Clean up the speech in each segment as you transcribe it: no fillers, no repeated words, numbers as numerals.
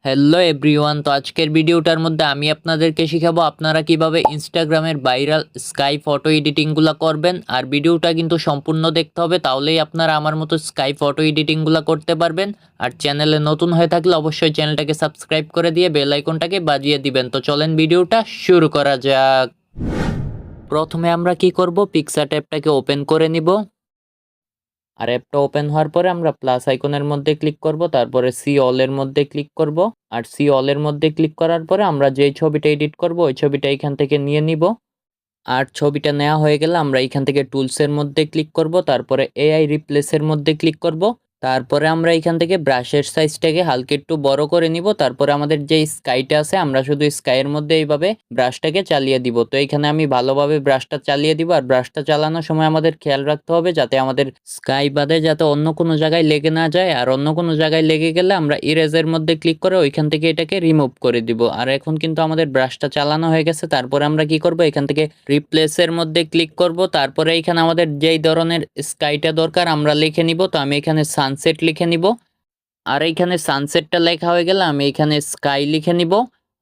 Hello everyone, তো আজকের ভিডিওটার মধ্যে আমি আপনাদেরকে শিখাবো আপনারা কিভাবে ইনস্টাগ্রামের ভাইরাল স্কাই ফটো এডিটিংগুলো করবেন। আর ভিডিওটা কিন্তু সম্পূর্ণ দেখতে হবে, তাহলেই আপনারা আমার মতো স্কাই ফটো এডিটিংগুলো করতে পারবেন। আর চ্যানেলে নতুন হয়ে থাকলে অবশ্যই চ্যানেলটাকে সাবস্ক্রাইব করে দিয়ে বেল আইকনটাকে বাজিয়ে দিবেন। তো চলেন ভিডিওটা শুরু করা যাক। প্রথমে আমরা কি করব, পিক্সার ট্যাবটাকে ওপেন করে নিব। আর অ্যাপটা ওপেন হওয়ার পরে আমরা প্লাস আইকনের মধ্যে ক্লিক করব, তারপরে সি অল এর মধ্যে ক্লিক করব। আর সি অল এর মধ্যে ক্লিক করার পরে আমরা যেই ছবিটা এডিট করব ওই ছবিটা এখান থেকে নিয়ে নিব। আর ছবিটা নেওয়া হয়ে গেলে আমরা এখান থেকে টুলসের মধ্যে ক্লিক করব, তারপরে এআই রিপ্লেসের মধ্যে ক্লিক করব। তারপরে আমরা এখান থেকে ব্রাশের সাইজটাকে হালকা একটু বড় করে নিব। তারপরে আমাদের যে স্কাইটা আছে আমরা শুধু স্কাইয়ের মধ্যে এইভাবে ব্রাশটাকে চালিয়ে দিব। তো এখানে আমি ভালোভাবে ব্রাশটা চালিয়ে দিব। আর ব্রাশটা চালানোর সময় আমাদের খেয়াল রাখতে হবে যাতে আমাদের স্কাই বাদে যাতে অন্য কোনো জায়গায় লেগে না যায়। আর অন্য কোনো জায়গায় লেগে গেলে আমরা ইরেজের মধ্যে ক্লিক করে ওইখান থেকে এটাকে রিমুভ করে দিব। আর এখন কিন্তু আমাদের ব্রাশটা চালানো হয়ে গেছে। তারপরে আমরা কি করব, এখান থেকে রিপ্লেসের মধ্যে ক্লিক করব। তারপরে এখানে আমাদের যেই ধরনের স্কাইটা দরকার আমরা লিখে নিব। তো আমি এখানে সানসেট লিখে নিব। আর এইখানে সানসেটটা লেখা হয়ে গেলে আমি এখানে স্কাই লিখে নিব।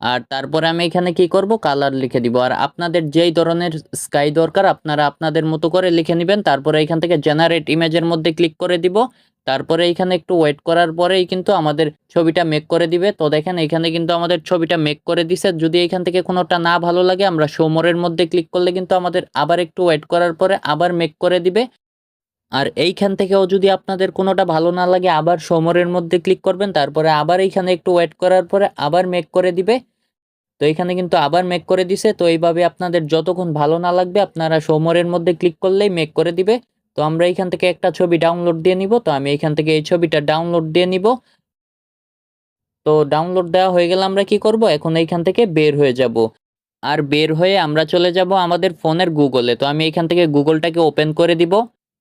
আর তারপরে আমি এখানে কি করব, কালার লিখে দিব। আর আপনাদের যেই ধরনের স্কাই দরকার আপনারা আপনাদের মতো করে লিখে নেবেন। তারপরে এখান থেকে জেনারেট ইমেজের মধ্যে ক্লিক করে দিব। তারপরে এখানে একটু ওয়েট করার পরেই কিন্তু আমাদের ছবিটা মেক করে দিবে। তো দেখেন এখানে কিন্তু আমাদের ছবিটা মেক করে দিছে। যদি এখান থেকে কোনোটা না ভালো লাগে আমরা শো মোরের মধ্যে ক্লিক করলে কিন্তু আমাদের আবার একটু ওয়েট করার পরে আবার মেক করে দিবে। আর এইখান থেকেও যদি আপনাদের কোনোটা ভালো না লাগে আবার সমরের মধ্যে ক্লিক করবেন, তারপরে আবার এইখানে একটু ওয়েট করার পরে আবার মেক করে দিবে। তো এখানে কিন্তু আবার মেক করে দিছে। তো এইভাবে আপনাদের যতক্ষণ ভালো না লাগবে আপনারা সমরের মধ্যে ক্লিক করলেই মেক করে দিবে। তো আমরা এইখান থেকে একটা ছবি ডাউনলোড দিয়ে নিব। তো আমি এইখান থেকে এই ছবিটা ডাউনলোড দিয়ে নিব। তো ডাউনলোড দেওয়া হয়ে গেলে আমরা কি করব, এখন এইখান থেকে বের হয়ে যাব। আর বের হয়ে আমরা চলে যাব আমাদের ফোনের গুগলে। তো আমি এখান থেকে গুগলটাকে ওপেন করে দিব।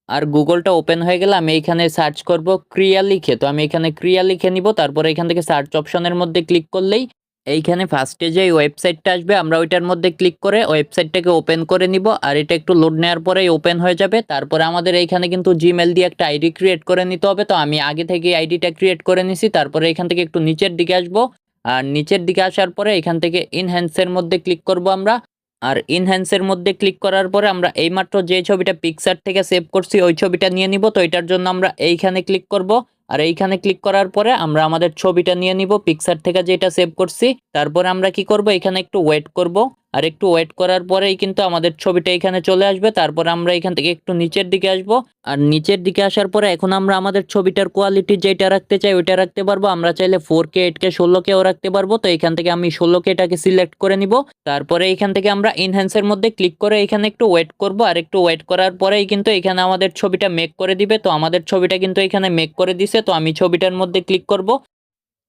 আর গুগলটা ওপেন হয়ে গেলে আমি এখানে সার্চ করব ক্রিয়া লিখে। তো আমি এখানে ক্রিয়া লিখে নিব। তারপরে এখান থেকে সার্চ অপশনের মধ্যে ক্লিক করলেই এইখানে ফার্স্টে যে ওয়েবসাইটটা আসবে আমরা ওইটার মধ্যে ক্লিক করে ওয়েবসাইটটাকে ওপেন করে নিব। আর এটা একটু লোড নেওয়ার পরেই ওপেন হয়ে যাবে। তারপরে আমাদের এইখানে কিন্তু জিমেল দিয়ে একটা আইডি ক্রিয়েট করে নিতে হবে। তো আমি আগে থেকে আইডিটা ক্রিয়েট করে নিছি। তারপরে এখান থেকে একটু নিচের দিকে আসবো। আর নিচের দিকে আসার পরে এখান থেকে ইনহ্যান্সের মধ্যে ক্লিক করব আমরা। আর ইনহ্যান্সের মধ্যে ক্লিক করার পরে আমরা এইমাত্র যে ছবিটা পিকচার থেকে সেভ করছি ওই ছবিটা নিয়ে নিব। তো এটার জন্য আমরা এইখানে ক্লিক করব। আর এইখানে ক্লিক করার পরে আমরা আমাদের ছবিটা নিয়ে নিব পিকচার থেকে যেটা সেভ করছি। তারপরে আমরা কি করব, এখানে একটু ওয়েট করব। আর একটু ওয়েট করার পরেই কিন্তু আমাদের ছবিটা এখানে চলে আসবে। তারপরে আমরা এখান থেকে একটু নিচের দিকে আসব। আর নিচের দিকে আসার পরে এখন আমরা আমাদের ছবিটার কোয়ালিটি যেটা রাখতে চাই ওইটা রাখতে পারবো। আমরা চাইলে 4K 8K 16Kও রাখতে পারবো। তো এখান থেকে আমি 16Kটাকে সিলেক্ট করে নিব। তারপরে এখান থেকে আমরা ইনহ্যান্সের মধ্যে ক্লিক করে এখানে একটু ওয়েট করব। আর একটু ওয়েট করার পরেই কিন্তু এখানে আমাদের ছবিটা মেক করে দিবে। তো আমাদের ছবিটা কিন্তু এখানে মেক করে দিছে। তো আমি ছবিটার মধ্যে ক্লিক করব।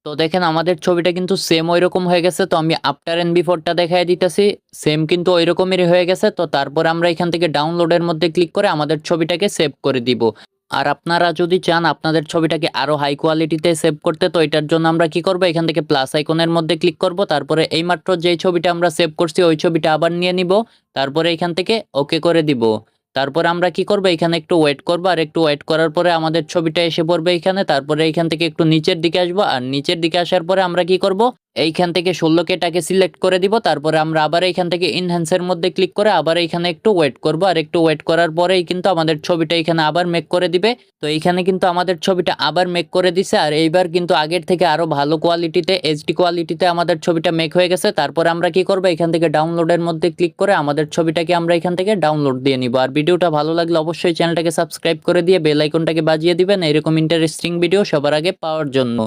তো দেখেন আমাদের ছবিটা কিন্তু সেম ওইরকম হয়ে গেছে। তো আমি আফটার এন্ড বিফোরটা দেখাই দিতেছি, সেম কিন্তু ওইরকমেরই হয়ে গেছে। তো তারপর আমরা এখান থেকে ডাউনলোডের মধ্যে ক্লিক করে আমাদের ছবিটাকে সেভ করে দিব। আর আপনারা যদি চান আপনাদের ছবিটাকে আরো হাই কোয়ালিটিতে সেভ করতে, তো এটার জন্য আমরা কি করব, এখান থেকে প্লাস আইকনের মধ্যে ক্লিক করব। তারপরে এইমাত্র যেই ছবিটা আমরা সেভ করছি ওই ছবিটা আবার নিয়ে নিব। তারপরে এখান থেকে ওকে করে দিব। তারপরে আমরা কি করব, এখানে একটু ওয়েট করব। আর একটু ওয়েট করার পরে আমাদের ছবিটা এসে পড়বে এখানে। তারপরে এখান থেকে একটু নিচের দিকে আসবো। আর নিচের দিকে আসার পরে আমরা কি করব, এইখান থেকে 16Kটাকে সিলেক্ট করে দিব। তারপরে আমরা আবার এইখান থেকে ইনহ্যান্সের মধ্যে ক্লিক করে আবার এইখানে একটু ওয়েট করব। আর একটু ওয়েট করার পরেই কিন্তু আমাদের ছবিটা এখানে আবার মেক করে দিবে। তো এইখানে কিন্তু আমাদের ছবিটা আবার মেক করে দিছে। আর এইবার কিন্তু আগের থেকে আরো ভালো কোয়ালিটিতে এইচডি কোয়ালিটিতে আমাদের ছবিটা মেক হয়ে গেছে। তারপরে আমরা কি করব, এখান থেকে ডাউনলোডের মধ্যে ক্লিক করে আমাদের ছবিটাকে আমরা এখান থেকে ডাউনলোড দিয়ে নিব। আর ভিডিওটা ভালো লাগলে অবশ্যই চ্যানেলটাকে সাবস্ক্রাইব করে দিয়ে বেল আইকনটাকে বাজিয়ে দিবেন এরকম ইন্টারেস্টিং ভিডিও সবার আগে পাওয়ার জন্য।